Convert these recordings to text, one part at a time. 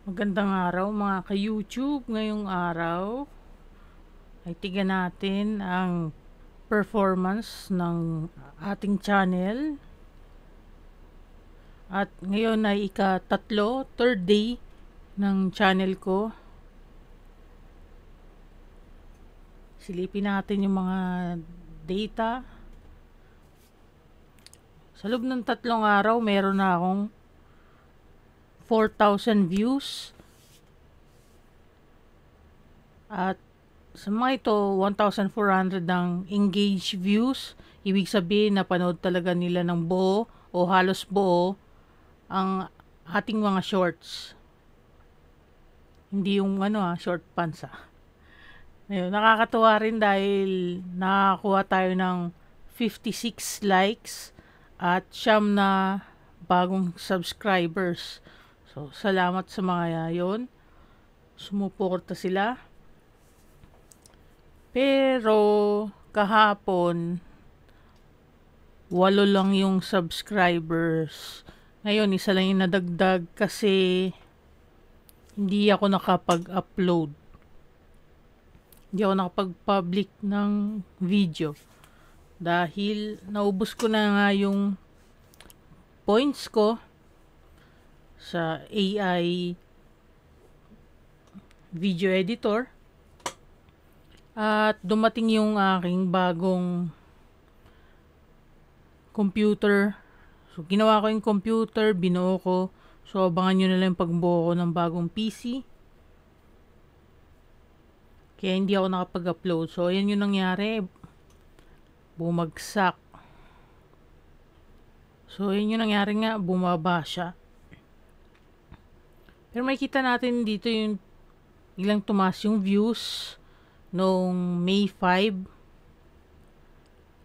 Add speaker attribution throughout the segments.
Speaker 1: Magandang araw mga ka-YouTube. Ngayong araw ay tignan natin ang performance ng ating channel. At ngayon ay ika-3, third day ng channel ko. Silipin natin yung mga data. Sa loob ng 3 araw, meron na akong 4,000 views. At sa mga ito, 1,400 ng engaged views. Ibig sabihin, napanood talaga nila ng buo o halos buo ang ating mga shorts. Hindi yung short pants Ngayon, nakakatuwa rin dahil nakakuha tayo ng 56 likes at 9 na bagong subscribers. So, salamat sa mga yon. Sumuporta sila. Pero, kahapon, 8 lang yung subscribers. Ngayon, isa lang yung nadagdag kasi hindi ako nakapag-upload. Hindi ako nakapag-public ng video. Dahil naubos ko na nga yung points ko sa AI video editor. At dumating yung aking bagong computer. So, ginawa ko yung computer, binuo ko. So, abangan nyo na lang yung pagbuo ko ng bagong PC. Kaya hindi ako nakapag-upload. So, ayan yung nangyari. Bumagsak. So, ayan yung nangyari nga. Bumaba siya. Pero makikita natin dito yung ilang tumaas yung views noong May 5.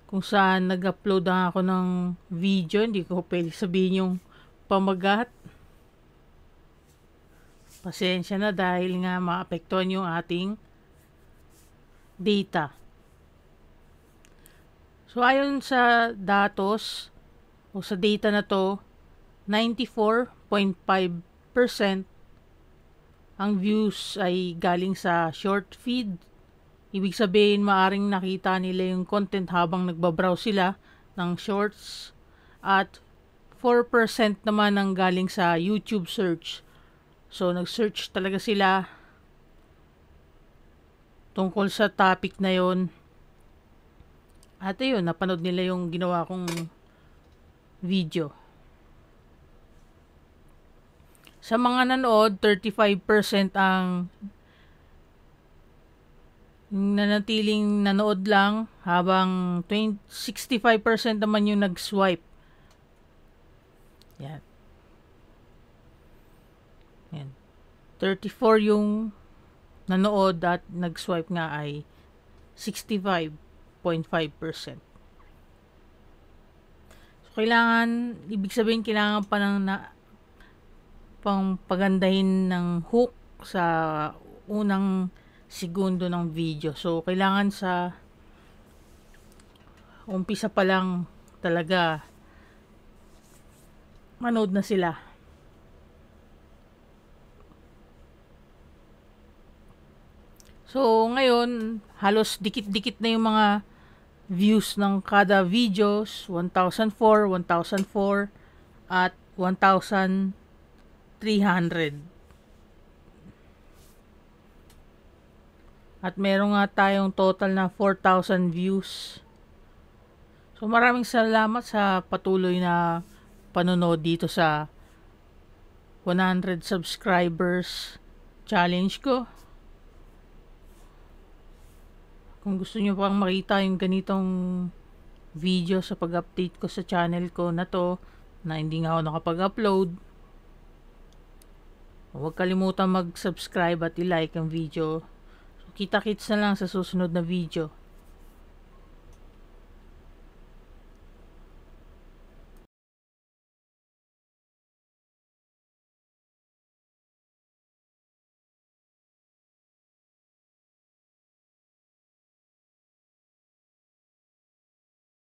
Speaker 1: Kung saan nag-upload ako ng video. Hindi ko pwede sabihin yung pamagat. Pasensya na dahil nga maapektuhan yung ating data. So, ayon sa datos o sa data na to, 94.5% ang views ay galing sa short feed. Ibig sabihin, maaring nakita nila yung content habang nagbabrowse sila ng shorts. At 4% naman ang galing sa YouTube search. So, nag-search talaga sila tungkol sa topic na yon. At ayun, napanood nila yung ginawa kong video. Sa mga nanood, 35% ang nanatiling nanood lang, habang 65% naman yung nag-swipe. Yan. Yan. 34 yung nanood at nag-swipe nga ay 65.5%. So, ibig sabihin, kailangan pa ng pang pagandahin ng hook sa unang segundo ng video. So, kailangan sa umpisa pa lang talaga manood na sila. So, ngayon, halos dikit-dikit na yung mga views ng kada videos. 1,004, 1,004, at 1,300. At meron nga tayong total na 4,000 views. So, maraming salamat sa patuloy na panonood dito sa 100 subscribers challenge ko. Kung gusto nyo pang makita yung ganitong video sa pag-update ko sa channel ko na to, na hindi nga ako nakapag-upload, huwag kalimutan mag-subscribe at i-like ang video. So, kita-kits na lang sa susunod na video.